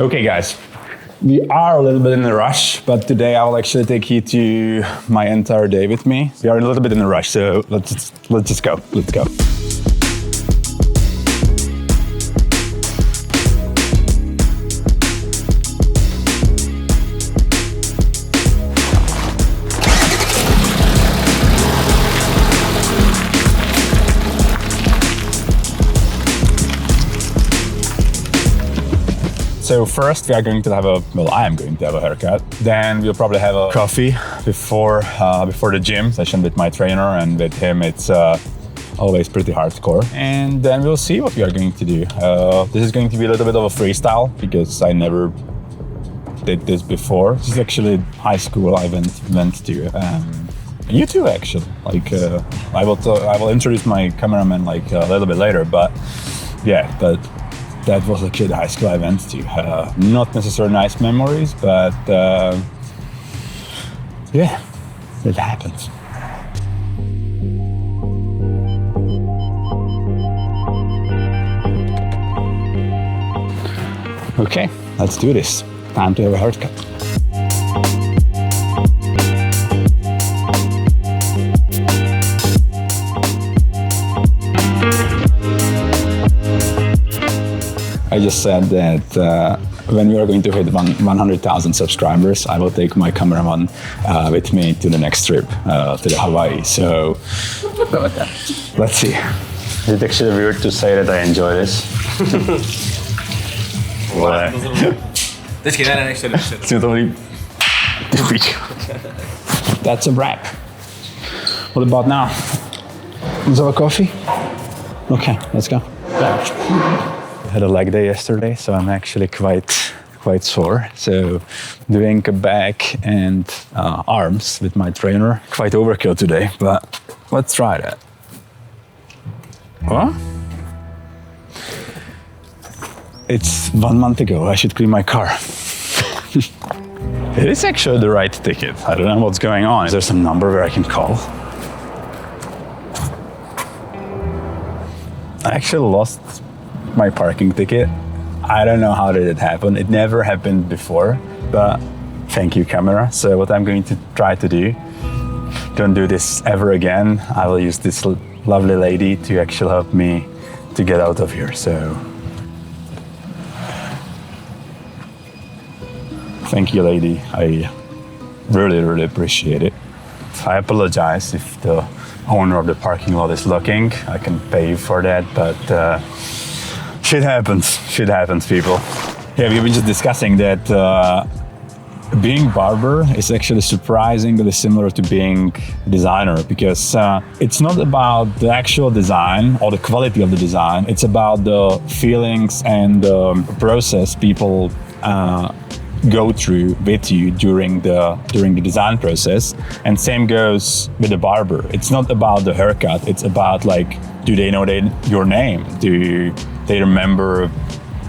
Okay, guys, we are a little bit in a rush, but today I will actually take you to my entire day with me. We are a little bit in a rush, so let's just go. Let's go. So first we are going to have I am going to have a haircut. Then we'll probably have a coffee before the gym session with my trainer, and with him it's always pretty hardcore. And then we'll see what we are going to do. This is going to be a little bit of a freestyle because I never did this before. This is actually high school I went to. You too, actually. Like I will introduce my cameraman like a little bit later, but yeah, that was actually the high school I went to. Not necessarily nice memories, but yeah, it happens. Okay, let's do this. Time to have a haircut. I just said that when we are going to hit 100,000 subscribers, I will take my cameraman with me to the next trip to the Hawaii. So let's see. Is it actually weird to say that I enjoy this? That's a wrap. What about now? Let's have a coffee? Okay, let's go. Had a leg day yesterday, so I'm actually quite sore. So doing a back and arms with my trainer, quite overkill today, but let's try that. What? It's 1 month ago, I should clean my car. It is actually the right ticket. I don't know what's going on. Is there some number where I can call? I actually lost my parking ticket. I don't know how did it happen. It never happened before, but thank you, camera. So what I'm going to try to do, don't do this ever again. I will use this lovely lady to actually help me to get out of here. So thank you, lady. I really appreciate it. I apologize if the owner of the parking lot is looking. I can pay you for that, but shit happens, people. Yeah, we were just discussing that being barber is actually surprisingly similar to being designer, because it's not about the actual design or the quality of the design. It's about the feelings and the process people go through with you during the design process. And same goes with the barber. It's not about the haircut. It's about, like, do they know your name? Do they remember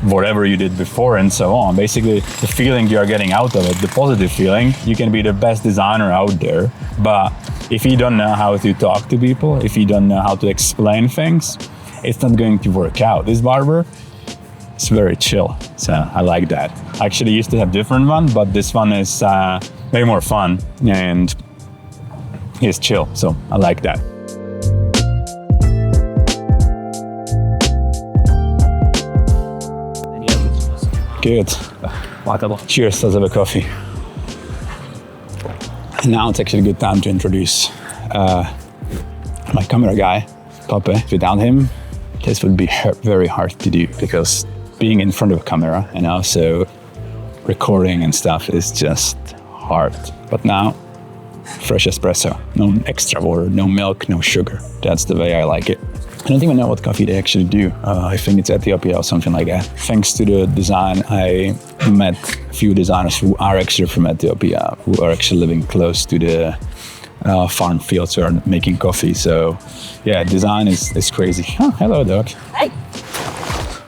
whatever you did before, and so on. Basically, the feeling you are getting out of it, the positive feeling. You can be the best designer out there, but if you don't know how to talk to people, if you don't know how to explain things, it's not going to work out. This barber, it's very chill, so I like that. I actually used to have different one, but this one is way more fun, and he's chill, so I like that. Good. Cheers, let's have a coffee. And now it's actually a good time to introduce my camera guy, Poppe. Without him, this would be very hard to do, because being in front of a camera and also recording and stuff is just hard. But now, fresh espresso, no extra water, no milk, no sugar. That's the way I like it. I don't even know what coffee they actually do. I think it's Ethiopia or something like that. Thanks to the design, I met a few designers who are actually from Ethiopia, who are actually living close to the farm fields who are making coffee. So yeah, design is crazy. Oh, hello, dog. Hi.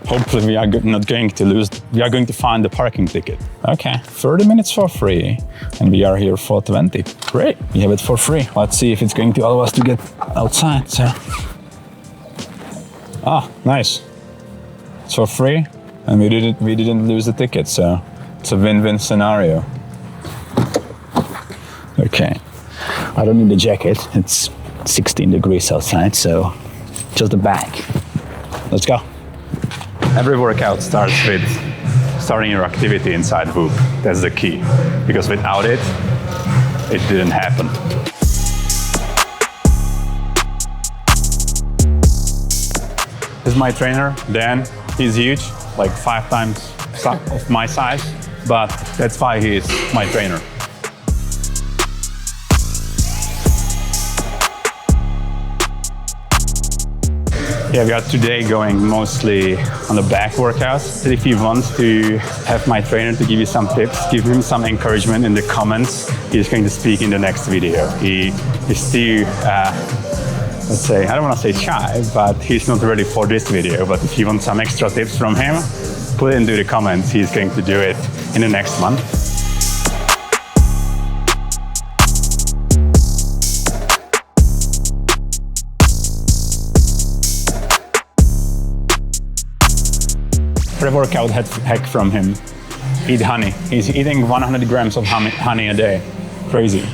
Hopefully we are not going to lose. We are going to find the parking ticket. Okay, 30 minutes for free, and we are here for 20. Great, we have it for free. Let's see if it's going to allow us to get outside. So, nice. It's for free. and we didn't lose the ticket, so it's a win-win scenario. Okay, I don't need a jacket. It's 16 degrees outside, so just the bag. Let's go. Every workout starts with starting your activity inside Whoop. That's the key, because without it, it didn't happen. This is my trainer, Dan. He's huge, like 5 times of my size, but that's why he is my trainer. Yeah, we are today going mostly on the back workouts. If you want to have my trainer to give you some tips, give him some encouragement in the comments. He's going to speak in the next video. He is too, let's say, I don't want to say shy, but he's not ready for this video. But if you want some extra tips from him, put it into the comments. He's going to do it in the next month. Pre-workout hack from him. Eat honey. He's eating 100 grams of honey a day. Crazy.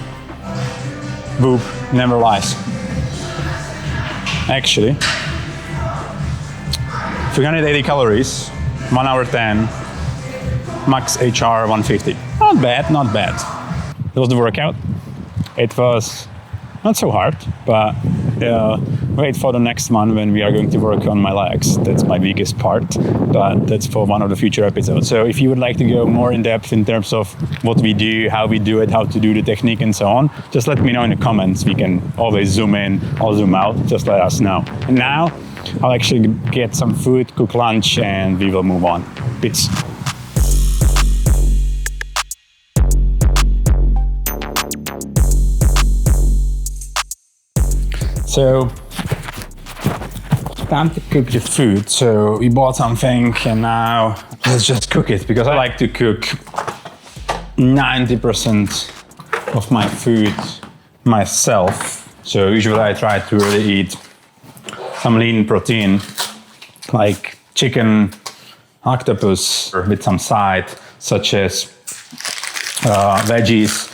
Whoop never lies. Actually, 380 calories, 1 hour 10, max HR 150. Not bad, not bad. That was the workout. It was not so hard, but wait for the next one when we are going to work on my legs. That's my weakest part, but that's for one of the future episodes. So if you would like to go more in depth in terms of what we do, how we do it, how to do the technique and so on, just let me know in the comments. We can always zoom in or zoom out, just let us know. And now I'll actually get some food, cook lunch, and we will move on. Peace. So, time to cook the food. So we bought something and now let's just cook it, because I like to cook 90% of my food myself. So usually I try to really eat some lean protein, like chicken, octopus with some side, such as veggies,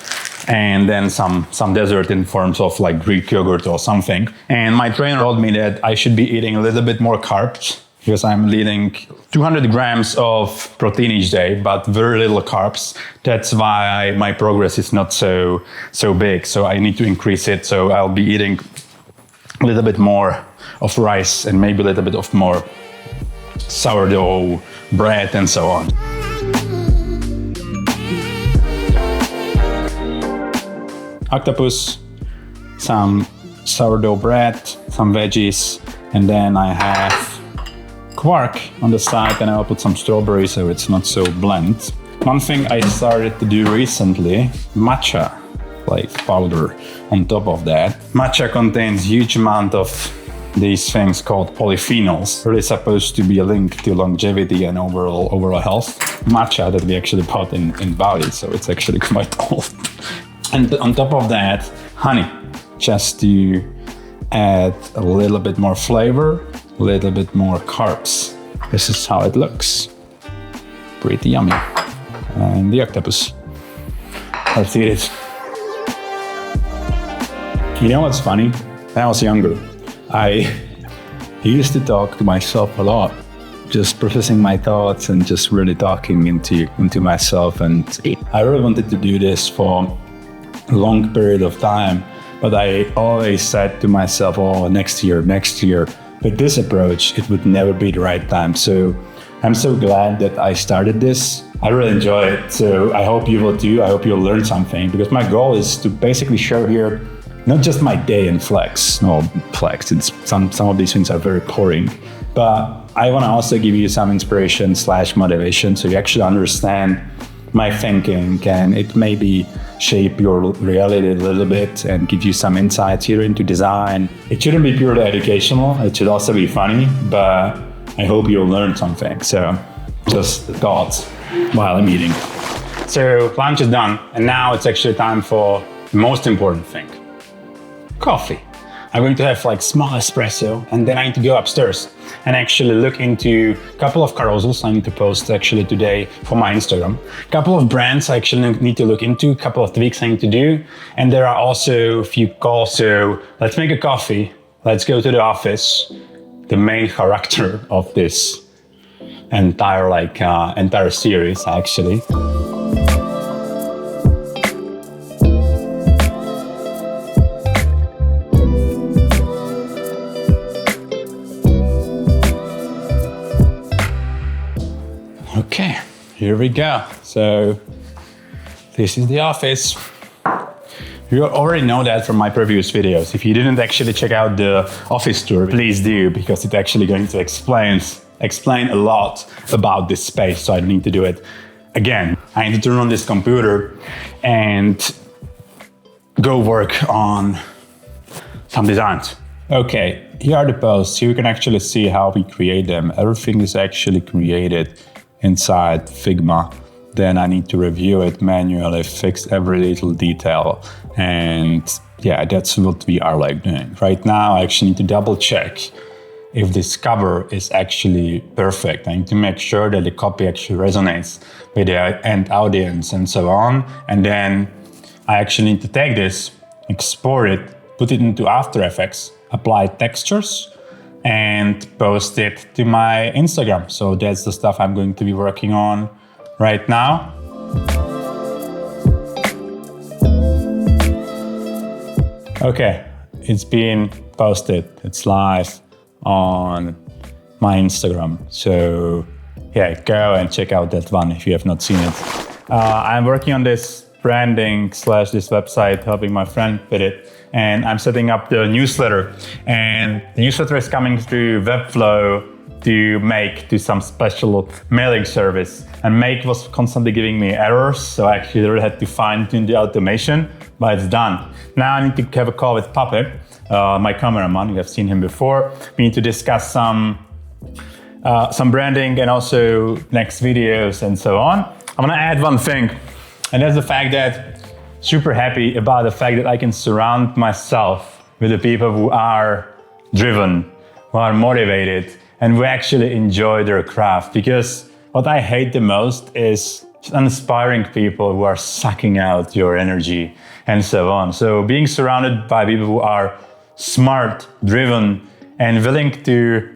and then some dessert in forms of like Greek yogurt or something. And my trainer told me that I should be eating a little bit more carbs, because I'm eating 200 grams of protein each day, but very little carbs. That's why my progress is not so big. So I need to increase it. So I'll be eating a little bit more of rice and maybe a little bit of more sourdough bread and so on. Octopus, some sourdough bread, some veggies, and then I have quark on the side, and I'll put some strawberries so it's not so bland. One thing I started to do recently, matcha, like powder on top of that. Matcha contains huge amount of these things called polyphenols, really supposed to be a link to longevity and overall health. Matcha that we actually bought in Bali, so it's actually quite old. And on top of that, honey, just to add a little bit more flavor, a little bit more carbs. This is how it looks. Pretty yummy. And the octopus. Let's eat it. You know what's funny? When I was younger, I used to talk to myself a lot, just processing my thoughts and just really talking into myself. And I really wanted to do this for a long period of time, but I always said to myself, oh, next year. With this approach, it would never be the right time. So I'm so glad that I started this. I really enjoy it. So I hope you will too. I hope you'll learn something, because my goal is to basically show here not just my day and flex. No, flex. It's some of these things are very boring, but I want to also give you some inspiration / motivation, so you actually understand my thinking, and it maybe shape your reality a little bit and give you some insights here into design. It shouldn't be purely educational. It should also be funny, but I hope you'll learn something. So just thoughts while I'm eating. So lunch is done, and now it's actually time for the most important thing. Coffee. I'm going to have like small espresso, and then I need to go upstairs and actually look into a couple of carousels I need to post actually today for my Instagram. A couple of brands I actually need to look into, a couple of tweaks I need to do. And there are also a few calls. So let's make a coffee. Let's go to the office. The main character of this entire series actually. Okay, here we go. So this is the office. You already know that from my previous videos. If you didn't actually check out the office tour, please do, because it's actually going to explain a lot about this space, so I don't need to do it again. I need to turn on this computer and go work on some designs. Okay, here are the posts. Here you can actually see how we create them. Everything is actually created inside Figma. Then I need to review it manually, fix every little detail. And yeah, that's what we are like doing. Right now, I actually need to double check if this cover is actually perfect. I need to make sure that the copy actually resonates with the end audience and so on. And then I actually need to take this, export it, put it into After Effects, apply textures, and post it to my Instagram. So that's the stuff I'm going to be working on right now. Okay, it's been posted. It's live on my Instagram. So yeah, go and check out that one if you have not seen it. I'm working on this branding / this website, helping my friend with it. And I'm setting up the newsletter. And the newsletter is coming through Webflow to some special mailing service. And Make was constantly giving me errors, so I actually really had to fine tune the automation, but it's done. Now I need to have a call with Pape, my cameraman. You have seen him before. We need to discuss some branding and also next videos and so on. I'm gonna add one thing, and that's the fact that super happy about the fact that I can surround myself with the people who are driven, who are motivated, and who actually enjoy their craft. Because what I hate the most is uninspiring people who are sucking out your energy and so on. So being surrounded by people who are smart, driven, and willing to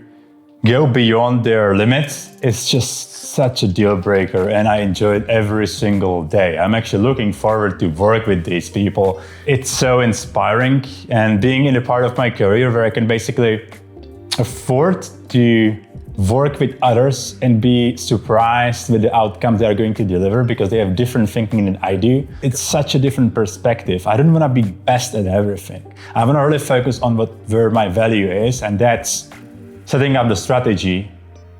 go beyond their limits is just such a deal breaker, and I enjoy it every single day. I'm actually looking forward to work with these people. It's so inspiring, and being in a part of my career where I can basically afford to work with others and be surprised with the outcomes they are going to deliver because they have different thinking than I do. It's such a different perspective. I don't want to be best at everything. I want to really focus on where my value is, and that's setting up the strategy,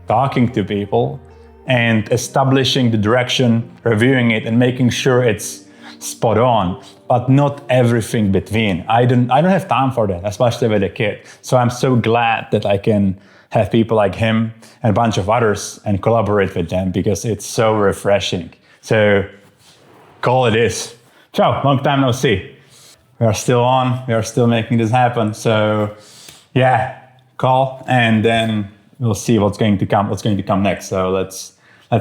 talking to people, and establishing the direction, reviewing it, and making sure it's spot on, but not everything between. I don't have time for that, especially with a kid. So I'm so glad that I can have people like him and a bunch of others and collaborate with them, because it's so refreshing. So call it is. Ciao, long time no see. We are still on, we are still making this happen. So yeah, call, and then we'll see what's going to come next. So let's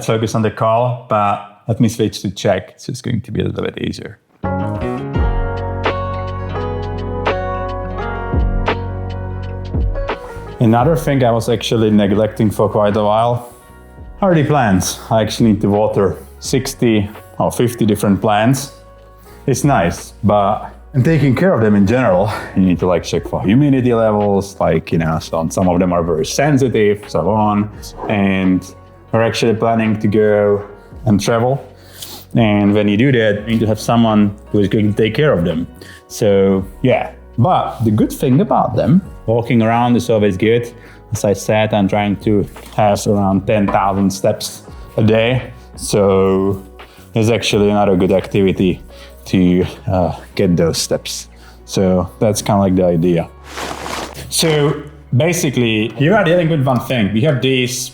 focus on the call, but let me switch to check. So it's going to be a little bit easier. Another thing I was actually neglecting for quite a while are the plants. I actually need to water 60 or 50 different plants. It's nice, but in taking care of them in general, you need to check for humidity levels, so some of them are very sensitive, so on. And we're actually planning to go and travel. And when you do that, you need to have someone who is going to take care of them. So yeah, but the good thing about them, walking around is always good. As I said, I'm trying to have around 10,000 steps a day. So it's actually another good activity to get those steps. So that's kind of like the idea. So basically, you are dealing with one thing. We have these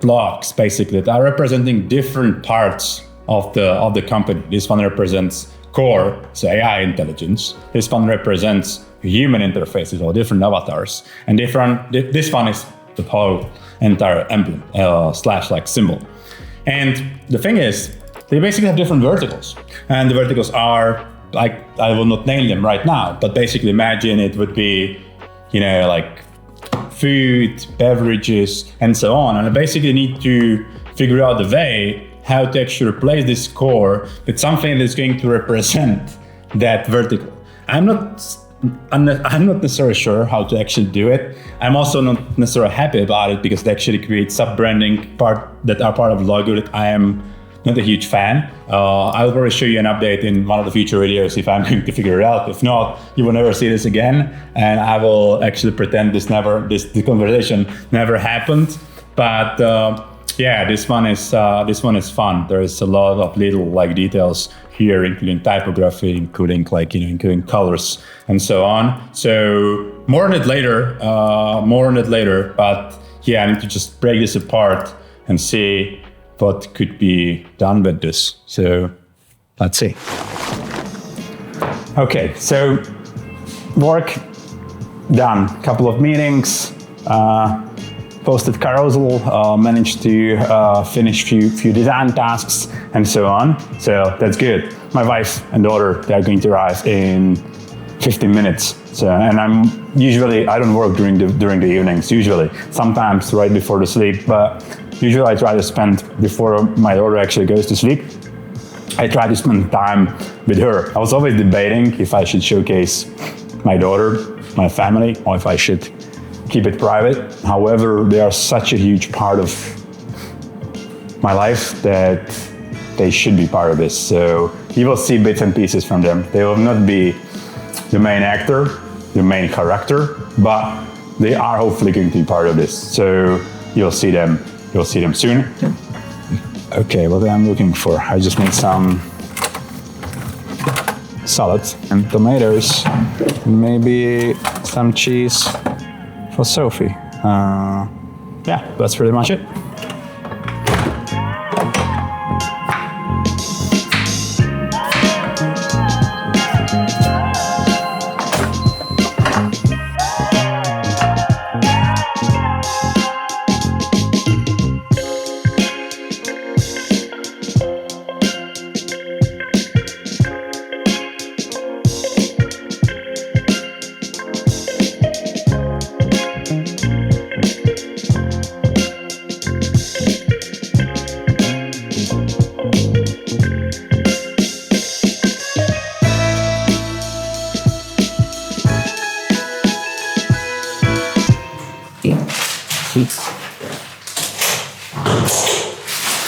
blocks basically that are representing different parts of the company. This one represents core, so AI intelligence. This one represents human interfaces or different avatars. And this one is the whole entire emblem slash like symbol. And the thing is, they basically have different verticals. And the verticals are, like, I will not name them right now, but basically imagine it would be, like food, beverages, and so on. And I basically need to figure out the way how to actually replace this core with something that's going to represent that vertical. I'm not necessarily sure how to actually do it. I'm also not necessarily happy about it because it actually creates sub-branding that are part of the logo that I am not a huge fan. I'll probably show you an update in one of the future videos if I'm going to figure it out. If not, you will never see this again, and I will actually pretend this conversation never happened. But yeah, this one is fun. There is a lot of little like details here, including typography, including colors and so on. So more on it later. But yeah, I need to just break this apart and see what could be done with this. So let's see. Okay, so work done. Couple of meetings. Posted carousel, managed to finish few design tasks and so on. So that's good. My wife and daughter, they are going to arrive in 15 minutes. So, and I don't work during the evenings. Usually, sometimes right before the sleep, but usually I try to spend before my daughter actually goes to sleep. I try to spend time with her. I was always debating if I should showcase my daughter, my family, or if I should keep it private. However, they are such a huge part of my life that they should be part of this. So you will see bits and pieces from them. They will not be the main actor, the main character, but they are hopefully going to be part of this. So you'll see them soon. Okay, what I'm looking for, I just made some salad and tomatoes, maybe some cheese for Sophie. Yeah, that's pretty much it.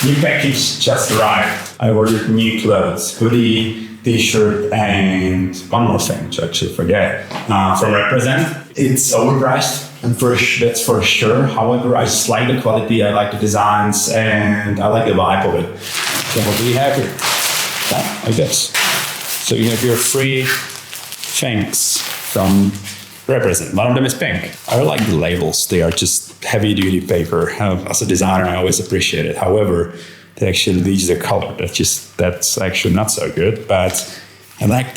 New package just arrived. I ordered new clothes, hoodie, t-shirt, and one more thing, which I actually forget. From Represent. It's overpriced, and that's for sure. However, I just like the quality, I like the designs, and I like the vibe of it. So what do we have here? Yeah, like this. So you have your three things from Represent. One of them is pink. I like the labels. They are just heavy duty paper. As a designer, I always appreciate it. However, they actually leaves the color. That's actually not so good, but I like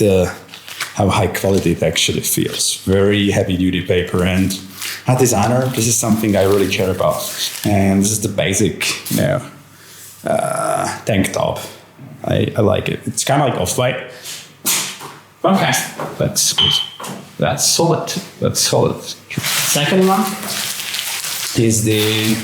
how high quality it actually feels. Very heavy duty paper, and as a designer, this is something I really care about. And this is the basic, tank top. I like it. It's kind of like off-white. Okay, that's good. That's solid. Second one is the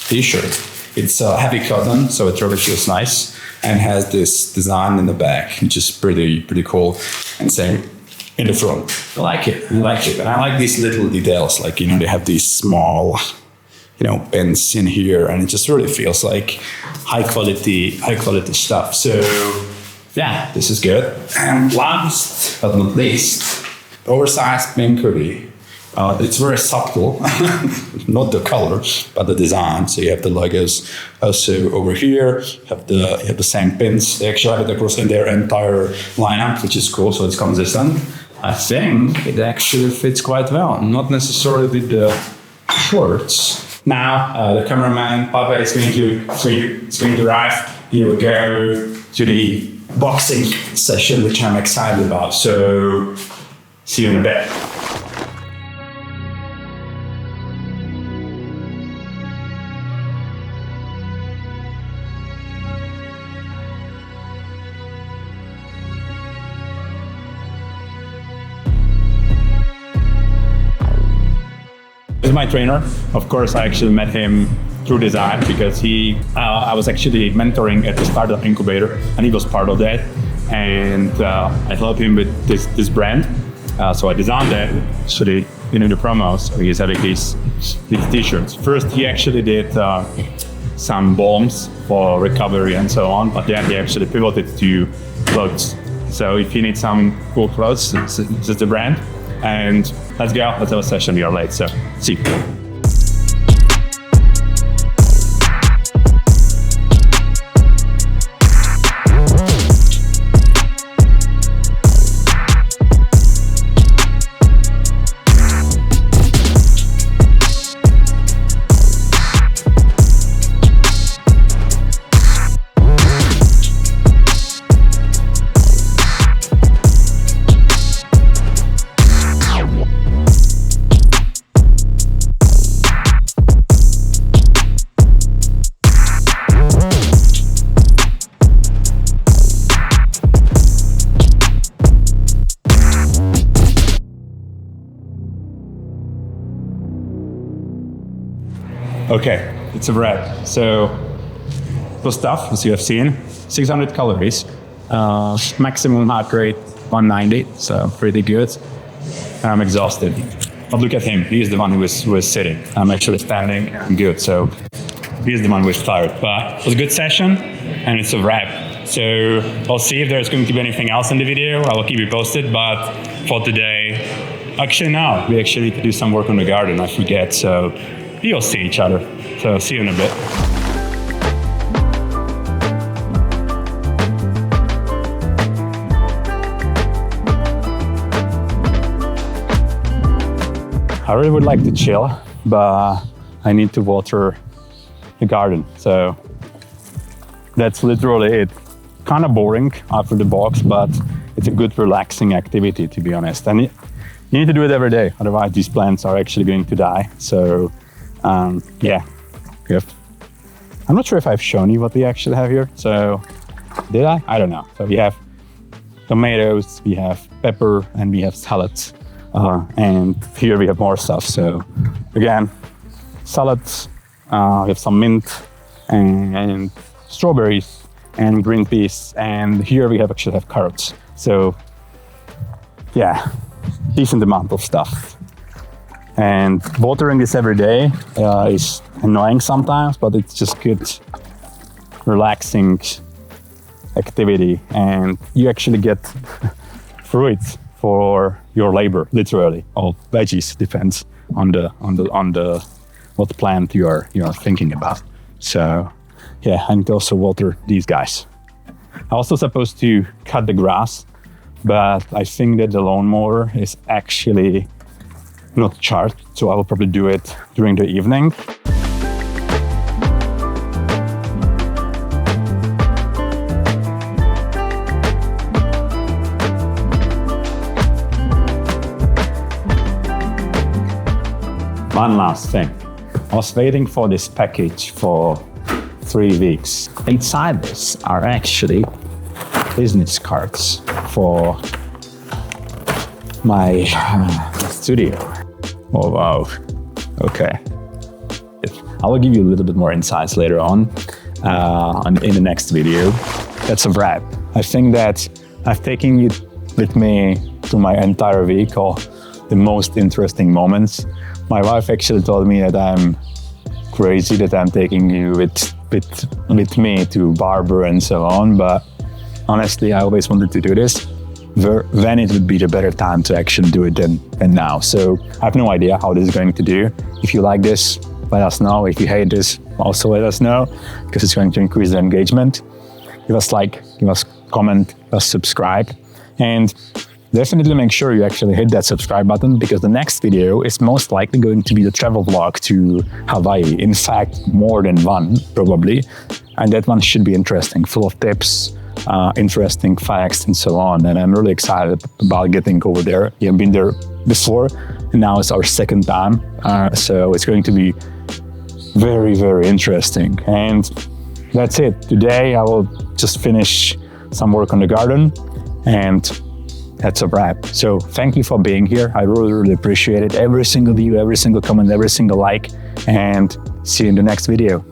t-shirt. It's heavy cotton, so it really feels nice, and has this design in the back, which is pretty cool. And same in the front. I like it. And I like these little details, like they have these small, pins in here, and it just really feels like high quality stuff. So yeah, this is good. And last but not least, oversized pink hoodie. It's very subtle, not the color, but the design. So you have the logos also over here. You have the same pins. They actually have it across in their entire lineup, which is cool. So it's consistent. I think it actually fits quite well. Not necessarily with the shorts. Now the cameraman Papa is going to arrive. Here we go to the boxing session, which I'm excited about. So See you in a bit. He's my trainer. Of course, I actually met him through design because I was actually mentoring at the startup incubator, and he was part of that. And I helped him with this brand. So I designed that. So the promos. So he's having these t-shirts. First, he actually did some balms for recovery and so on, but then he actually pivoted to clothes. So if you need some cool clothes, this is the brand. And let's go. Let's have a session. We are late, so see you. Okay, it's a wrap. So, it was tough, as you have seen. 600 calories, maximum heart rate 190, so pretty good. And I'm exhausted. But look at him, he's the one who was sitting. I'm actually standing, I'm good. So, he's the one who was tired. But it was a good session, and it's a wrap. So, I'll see if there's going to be anything else in the video. I will keep you posted, but for today, actually no, we actually need to do some work on the garden, I forget. So, you'll see each other. So see you in a bit. I really would like to chill, but I need to water the garden. So that's literally it. Kind of boring after the box, but it's a good relaxing activity, to be honest. And you need to do it every day, otherwise these plants are actually going to die. So yeah, I'm not sure if I've shown you what we actually have here. So did I? I don't know. So we have tomatoes, we have pepper, and we have salads. And here we have more stuff. So again, salads, we have some mint and strawberries and green peas. And here we actually have carrots. So yeah, decent amount of stuff. And watering this every day is annoying sometimes, but it's just good, relaxing activity. And you actually get fruit for your labor, literally, or veggies, depends on the what plant you are thinking about. So yeah, I need to also water these guys. I'm also supposed to cut the grass, but I think that the lawnmower is actually not charged, so I will probably do it during the evening. One last thing. I was waiting for this package for 3 weeks. Inside this are actually business cards for my studio. Oh wow, okay. I will give you a little bit more insights later on in the next video. That's a wrap. I think that I've taken you with me through my entire week, or the most interesting moments. My wife actually told me that I'm crazy that I'm taking you with me to barber and so on, but honestly, I always wanted to do this. When it would be the better time to actually do it than now. So I have no idea how this is going to do. If you like this, let us know. If you hate this, also let us know, because it's going to increase the engagement. Give us like, give us comment, give us subscribe, and definitely make sure you actually hit that subscribe button, because the next video is most likely going to be the travel vlog to Hawaii. In fact, more than one probably, and that one should be interesting, full of tips, interesting facts and so on. And I'm really excited about getting over there. I've been there before, and now it's our second time. So it's going to be very, very interesting. And that's it. Today, I will just finish some work on the garden, and that's a wrap. So thank you for being here. I really, really appreciate it. Every single view, every single comment, every single like, and see you in the next video.